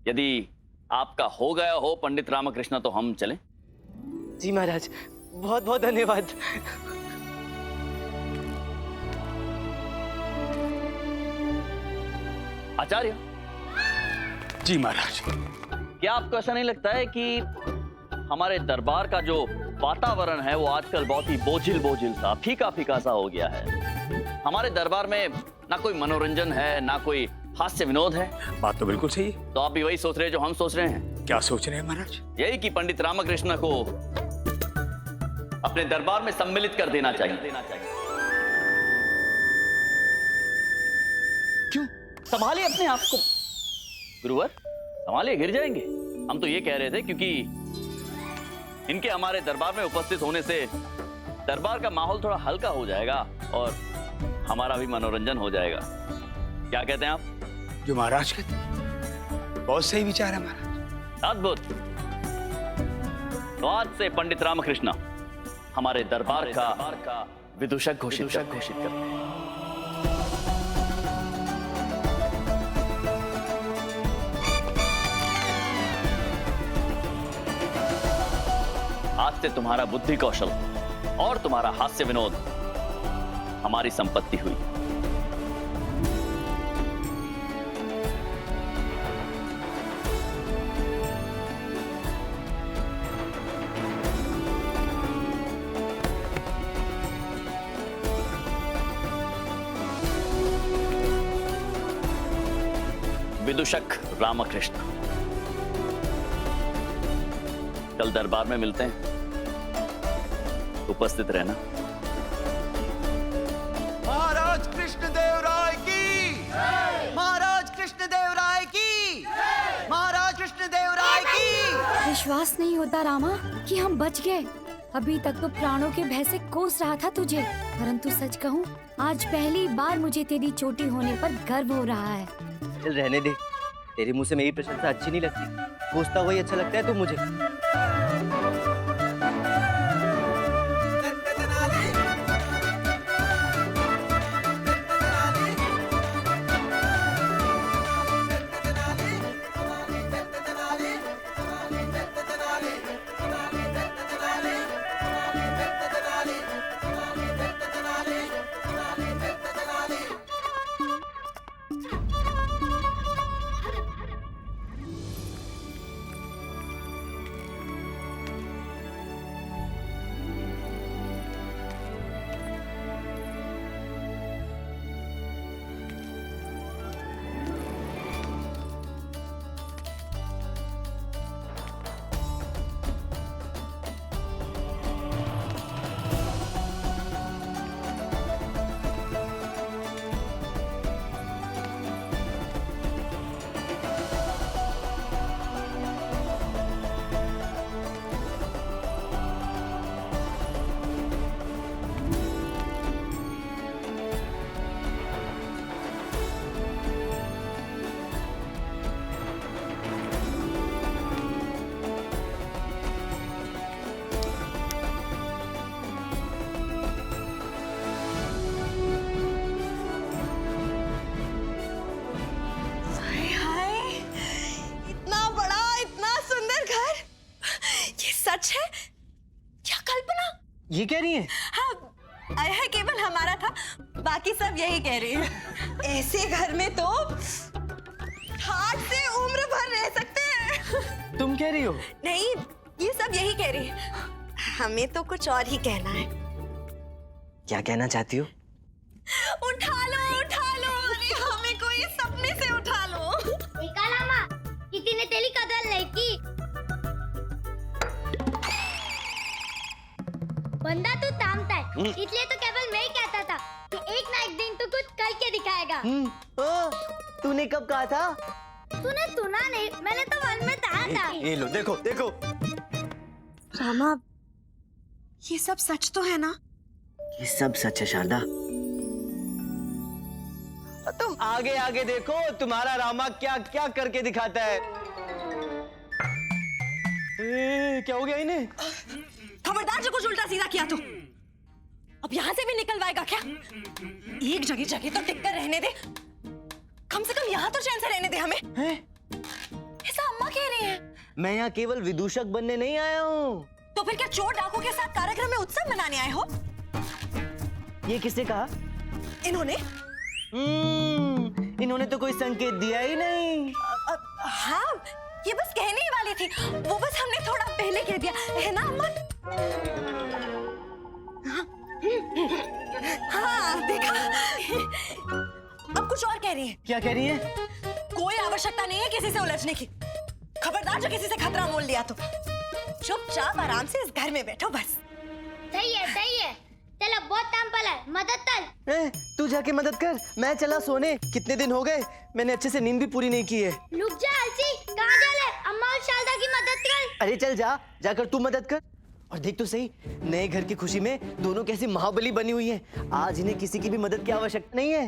यदि आपका हो गया हो पंडित रामकृष्ण तो हम चलें? जी महाराज, बहुत बहुत धन्यवाद। आचार्य जी महाराज। क्या आपको ऐसा नहीं लगता है कि हमारे दरबार का जो वातावरण है वो आजकल बहुत ही बोझिल बोझिल सा, फीका फीका सा हो गया है? हमारे दरबार में ना कोई मनोरंजन है, ना कोई हास्य विनोद है। बात तो बिल्कुल सही है। तो आप भी वही सोच रहे हैं जो हम सोच रहे हैं? क्या सोच रहे हैं महाराज? यही कि पंडित रामकृष्ण को अपने दरबार में सम्मिलित कर देना चाहिए। क्यों? संभालिए अपने आप को गुरुवर, संभालिए, गिर जाएंगे। हम तो ये कह रहे थे क्योंकि इनके हमारे दरबार में उपस्थित होने से दरबार का माहौल थोड़ा हल्का हो जाएगा और हमारा भी मनोरंजन हो जाएगा। क्या कहते हैं आप? जो महाराज कहते हैं बहुत सही विचार है महाराज। अद्भुत। तो आज से पंडित रामकृष्ण हमारे दरबार का विदूषक घोषित करते हैं। आज से तुम्हारा बुद्धि कौशल और तुम्हारा हास्य विनोद हमारी संपत्ति हुई। विदूषक रामकृष्ण, कल दरबार में मिलते हैं, उपस्थित रहना। महाराज कृष्णदेव राय की, महाराज कृष्णदेव राय की, महाराज कृष्णदेव राय की। विश्वास नहीं होता रामा कि हम बच गए। अभी तक तो प्राणों के भय से कोस रहा था तुझे, परंतु सच कहूँ आज पहली बार मुझे तेरी चोटी होने पर गर्व हो रहा है। चल रहने दे, तेरे मुंह से मेरी प्रशंसा अच्छी नहीं लगती, कोसता वही अच्छा लगता है तो मुझे। सच है क्या कल्पना? ये कह रही है? हाँ, यह केवल हमारा था, बाकी सब यही कह रही है। ऐसे घर में तो ठाट से उम्र भर रह सकते हैं। तुम कह रही हो? नहीं, ये सब यही कह रही है। हमें तो कुछ और ही कहना है। क्या कहना चाहती हो? उठा लो, अरे हमें कोई सपने से उठा लो। देखा लामा, किसी ने तेरी कदर नहीं की। बंदा तो तामता है, इसलिए तो केवल मैं ही कहता था कि एक ना एक दिन तो कुछ करके दिखाएगा। तूने कब कहा था? तूने सुना नहीं, मैंने तो मन में कहा था। ये लो, देखो देखो। रामा, ये सब सच तो है ना? ये सब सच है शारदा। तुम आगे आगे देखो, तुम्हारा रामा क्या क्या करके दिखाता है। क्या हो गया इन्हें? खबरदार जो कुछ उल्टा सीधा किया तो अब यहाँ से भी निकलवाएगा क्या? एक जगह जगह तो टिक कर रहने दे, कम से कम यहाँ तो चैन से रहने दे हमें। हैं? ऐसा कह रही है? मैं यहाँ केवल विदूषक बनने नहीं आया हूँ। तो फिर क्या चोर डाकू के साथ कार्यक्रम में उत्सव मनाने आए हो? ये किसने कहा? इन्होंने? इन्होंने तो कोई संकेत दिया ही नहीं। हाँ, ये बस कहने ही वाली थी। वो बस हमने थोड़ा पहले कह दिया है ना अम्मा? हाँ, देखा? अब कुछ और कह रही है। क्या कह रही है? कोई आवश्यकता नहीं है किसी से उलझने की। खबरदार जो किसी से खतरा मोल लिया तो चुपचाप आराम से इस घर में बैठो बस। सही है चलो बहुत काम पड़ा है, मदद कर। तू जाके मदद कर, मैं चला सोने। कितने दिन हो गए, मैंने अच्छे से नींद भी पूरी नहीं की है। रुक जा अलसी, कहाँ जा ले? अम्मा और शारदा की मदद कर। अरे चल जा, जाकर तू मदद कर। और देख तो सही, नए घर की खुशी में दोनों कैसी महाबली बनी हुई हैं। आज इन्हें किसी की भी मदद की आवश्यकता नहीं है।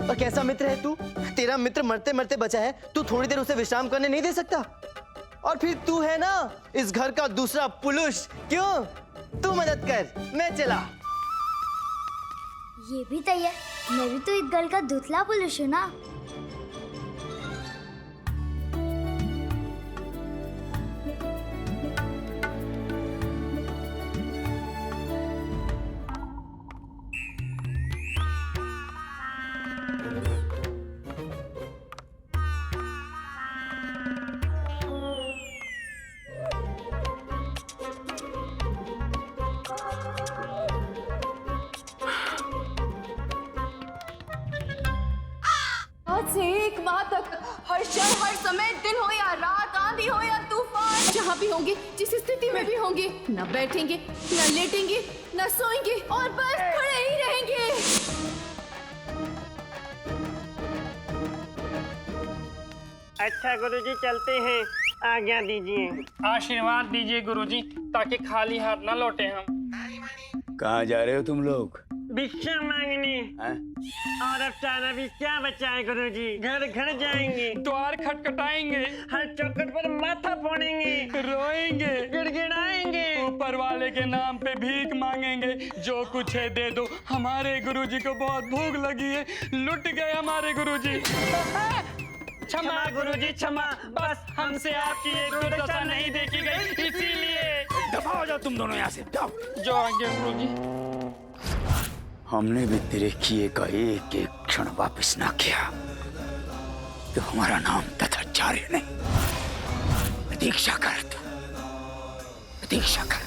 और कैसा मित्र है तू? तेरा मित्र मरते मरते बचा है, तू थोड़ी देर उसे विश्राम करने नहीं दे सकता? और फिर तू है ना इस घर का दूसरा पुरुष। क्यों? तू मदद कर, मैं चला। ये भी तय है, मैं भी तो इस घर का दूसरा पुरुष हूँ ना। से एक माह तक हर क्षण हर समय, दिन हो या रात, आंधी हो या तूफान, जहाँ भी होंगे, जिस स्थिति में भी होंगे, न बैठेंगे, न लेटेंगे, न सोएंगे और बस खड़े ही रहेंगे। अच्छा गुरुजी, चलते हैं, आज्ञा दीजिए। आशीर्वाद दीजिए गुरुजी, ताकि खाली हाथ ना लौटे हम। कहाँ जा रहे हो तुम लोग? भिक्षा मांगने। और अब चारा भी क्या बचा है गुरुजी? घर घर जाएंगे, द्वार खटखटाएंगे, हर चौखट पर माथा फोड़ेंगे, रोएंगे, गिड़गिड़ाएंगे, ऊपर वाले के नाम पे भीख मांगेंगे। जो कुछ है दे दो, हमारे गुरुजी को बहुत भूख लगी है, लुट गए हमारे गुरुजी। क्षमा गुरुजी क्षमा, बस हमसे आपकी एक दुर्दशा नहीं देखी गई, इसीलिए। दफा हो जाओ तुम दोनों यहाँ से, जाओ। जो आगे गुरुजी। हमने भी तेरे किए का एक एक क्षण वापस ना किया तो हमारा नाम तथाचार्य नहीं। प्रतीक्षा कर तू, प्रतीक्षा कर।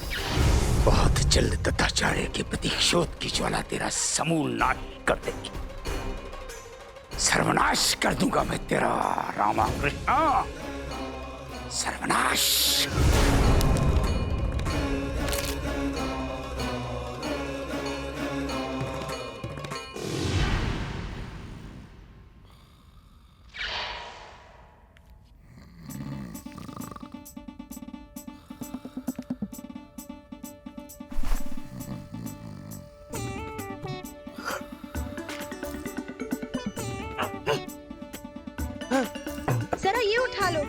बहुत जल्द तथाचार्य के प्रतिशोध की ज्वाला तेरा समूल नाश कर देगी। सर्वनाश कर दूंगा मैं तेरा, रामा कृष्णा, सर्वनाश। जरा ये उठा लो।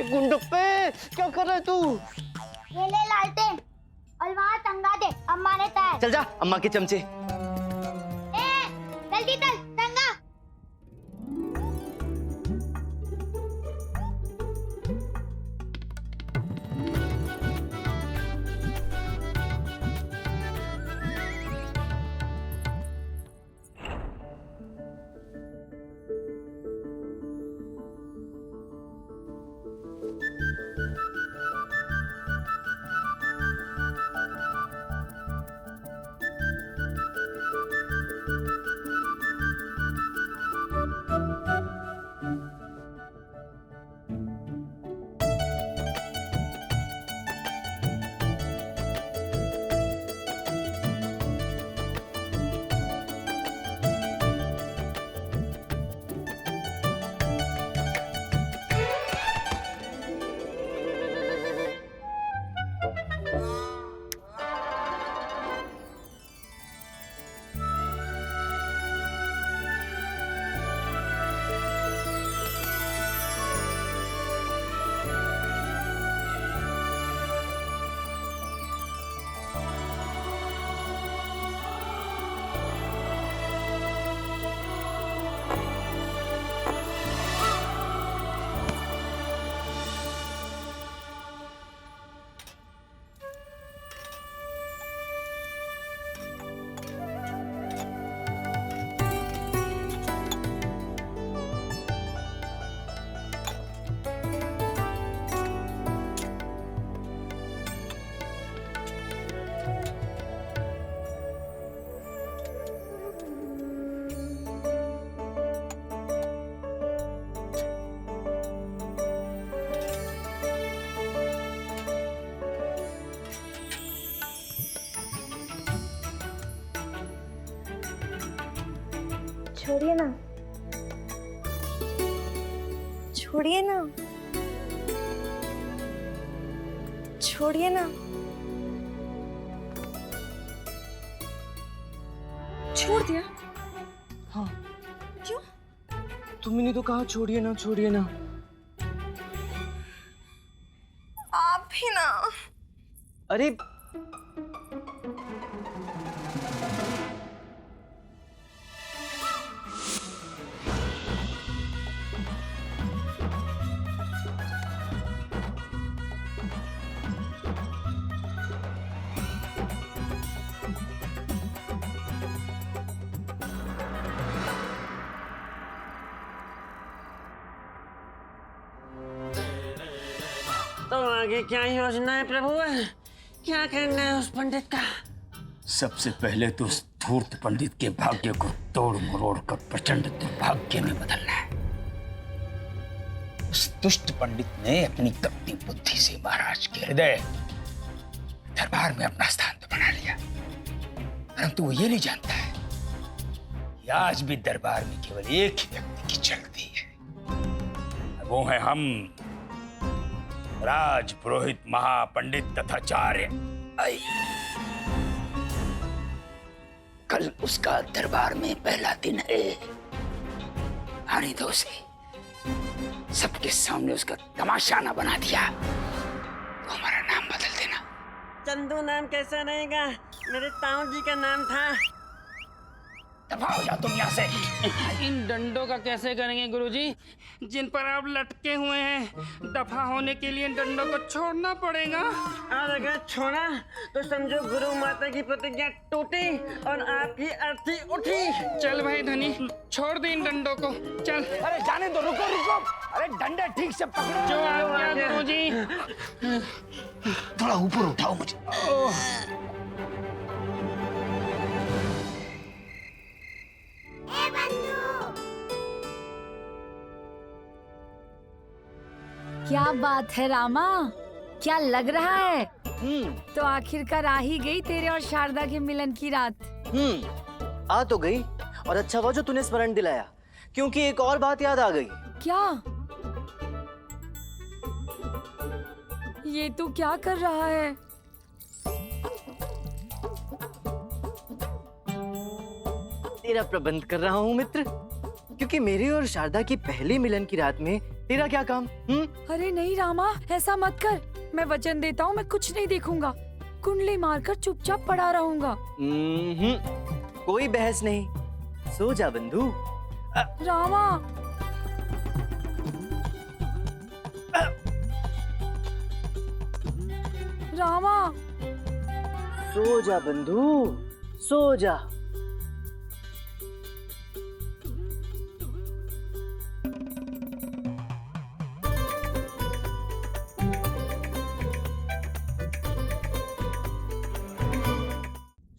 गुंडप्पे, क्या कर रहा है तू? ये ले लालटेन और वहाँ टंगा दे, अम्मा ने तय। चल जा, अम्मा के चमचे। जल्दी चल, टंगा। छोड़िए ना, छोड़िए ना, छोड़िए ना, छोड़ दिया? हाँ, क्यों? तुमने तो कहा छोड़िए ना, छोड़िए ना। आप भी ना। अरे तो आगे क्या योजना है प्रभु? क्या करना है उस पंडित का? सबसे पहले तो उस धूर्त पंडित के भाग्य को तोड़ मरोड़ कर प्रचंड दुर्भाग्य में बदलना है। उस दुष्ट पंडित ने अपनी कपटी बुद्धि से महाराज के हृदय दरबार में अपना स्थान तो बना लिया, परंतु वो ये नहीं जानता है कि आज भी दरबार में केवल एक ही व्यक्ति की चलती है। वो है हम, राज पुरोहित महापंडित तथाचार्य। कल उसका दरबार में पहला दिन है। आने दो उसे, सबके सामने उसका तमाशा ना बना दिया तो हमारा नाम बदल देना। चंदू नाम कैसा रहेगा? मेरे ताऊ जी का नाम था। दफा हो जाओ तुम यहाँ से। इन डंडों का कैसे करेंगे गुरुजी, जिन पर आप लटके हुए हैं? दफा होने के लिए डंडों को छोड़ना पड़ेगा। और अगर छोड़ा तो समझो गुरु माता की प्रतिज्ञा टूटी और आपकी अर्थी उठी। चल भाई धनी, छोड़ दे इन डंडों को, चल। अरे जाने दो, रुको रुको। अरे डंडे ठीक से पकड़ो। जो आज्ञा गुरुजी। थोड़ा ऊपर उठाओ मुझे। क्या बात है रामा, क्या लग रहा है? तो आखिरकार आ ही गई तेरे और शारदा के मिलन की रात। आ तो गई, और अच्छा हुआ जो तूने स्मरण दिलाया, क्योंकि एक और बात याद आ गई। क्या? ये तू क्या कर रहा है? तेरा प्रबंध कर रहा हूँ मित्र, क्योंकि मेरे और शारदा की पहली मिलन की रात में तेरा क्या काम? अरे नहीं रामा, ऐसा मत कर। मैं वचन देता हूँ, मैं कुछ नहीं देखूंगा। कुंडली मारकर चुपचाप पड़ा रहूंगा। कोई बहस नहीं, सो जा बंधु। रामा, रामा, सो जा बंधु, सो जा।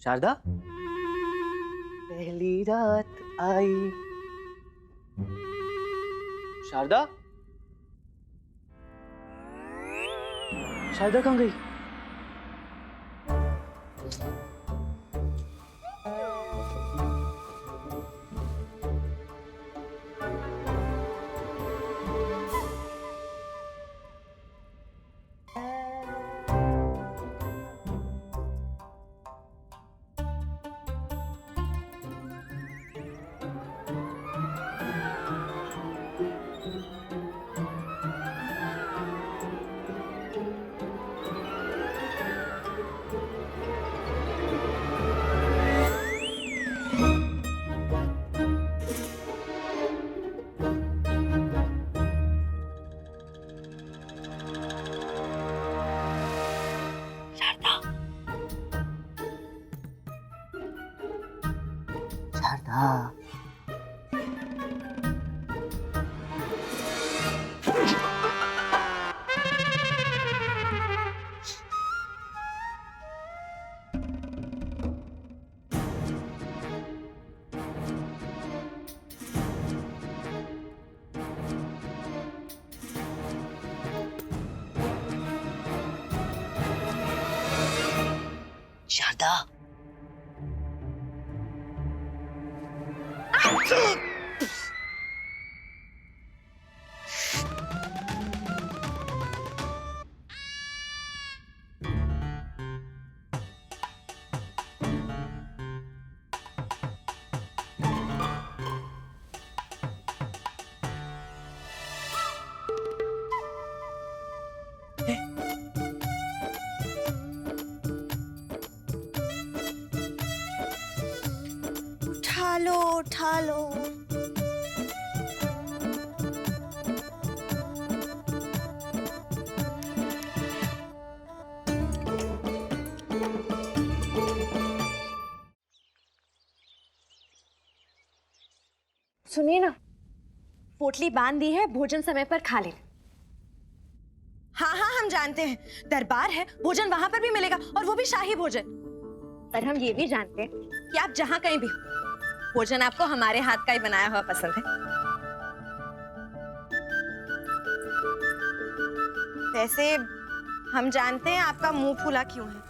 शारदा, पहली रात आई। शारदा, शारदा कहाँ गई? शारदा, शारदा। लो उठा लो। सुनिए ना, पोटली बांध दी है, भोजन समय पर खा ले। हाँ हाँ हम जानते हैं, दरबार है, भोजन वहां पर भी मिलेगा और वो भी शाही भोजन। पर हम ये भी जानते हैं कि आप जहां कहीं भी हो, भोजन आपको हमारे हाथ का ही बनाया हुआ पसंद है। वैसे हम जानते हैं आपका मुंह फूला क्यों है।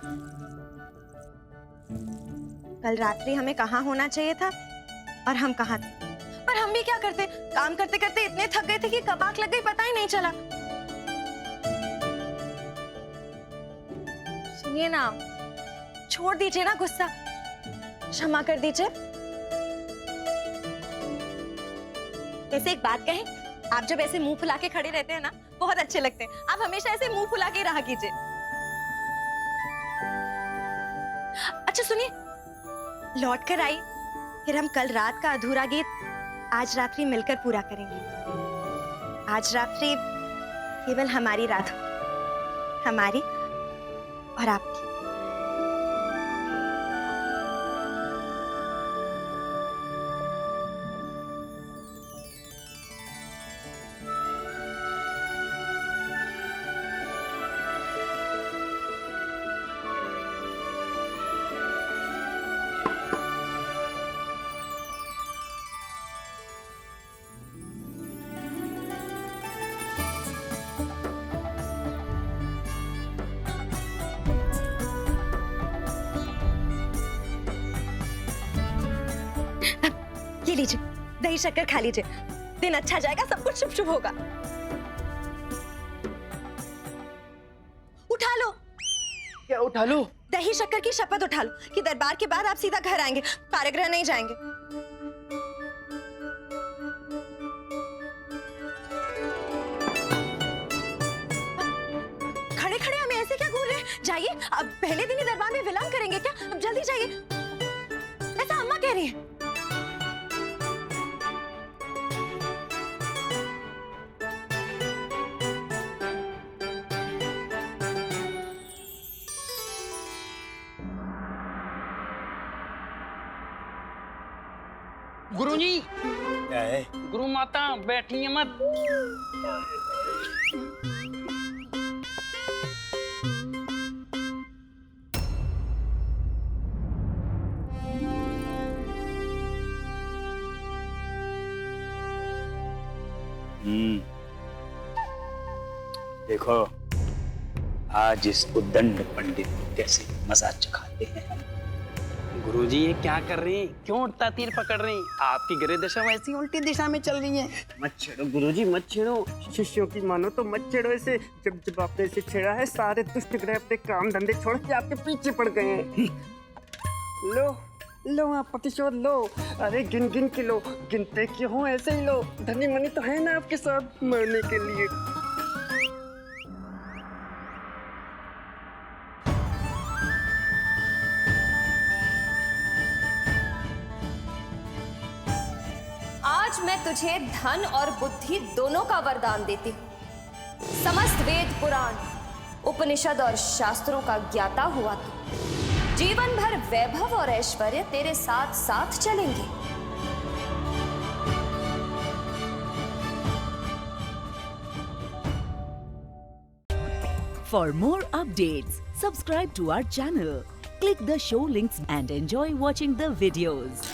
कल रात्रि हमें कहाँ होना चाहिए था और हम कहाँ थे, पर हम भी क्या करते, काम करते करते इतने थक गए थे कि कब आंख लग गई पता ही नहीं चला। सुनिए ना, छोड़ दीजिए ना गुस्सा, क्षमा कर दीजिए। ऐसे एक बात कहें, आप जब ऐसे मुंह फुला के खड़े रहते हैं ना, बहुत अच्छे लगते हैं। आप हमेशा ऐसे मुंह फुला के रहा कीजिए। अच्छा सुनिए, लौट कर आई, फिर हम कल रात का अधूरा गीत आज रात्रि मिलकर पूरा करेंगे। आज रात्रि केवल हमारी रात हो, हमारी और आपकी। ये लीजिए, दही शक्कर खा लीजिए, दिन अच्छा जाएगा, सब कुछ शुभ शुभ होगा। उठा लो। क्या उठा लो? दही शक्कर की शपथ उठा लो कि दरबार के बाद आप सीधा घर आएंगे, पारिग्रह नहीं जाएंगे। खड़े खड़े हमें ऐसे क्या घूर रहे हैं? जाइए, अब पहले दिन ही दरबार में विलाम करेंगे क्या? अब जल्दी जाइए, ऐसा अम्मा कह रही है। गुरुजी, क्या है? गुरु माता बैठिए मत। देखो, आज इस उद्दंड पंडित को कैसे मजा चखाते हैं हम। गुरुजी ये क्या कर रहे हैं? क्यों उल्टा तीर पकड़ रहे हैं? आपकी गिरह दशा वैसी उल्टी दिशा में चल रही है। मत छेड़ो गुरुजी, मत छेड़ो। शिष्यों की मानो तो मत छेड़ो इसे। जब जब आपने इसे छेड़ा है, सारे दुष्ट ग्रह अपने काम धंधे छोड़ के आपके पीछे पड़ गए हैं। लो लो आप प्रतिशोध लो। अरे गिन गिन के लो, गिनते क्यों हो, ऐसे ही लो। धनी मनी तो है ना आपके साथ मरने के लिए। आज मैं तुझे धन और बुद्धि दोनों का वरदान देती हूँ। समस्त वेद पुराण उपनिषद और शास्त्रों का ज्ञाता हुआ तू, जीवन भर वैभव और ऐश्वर्य तेरे साथ साथ चलेंगे। For more updates, subscribe to our channel, click the show links and enjoy watching the videos.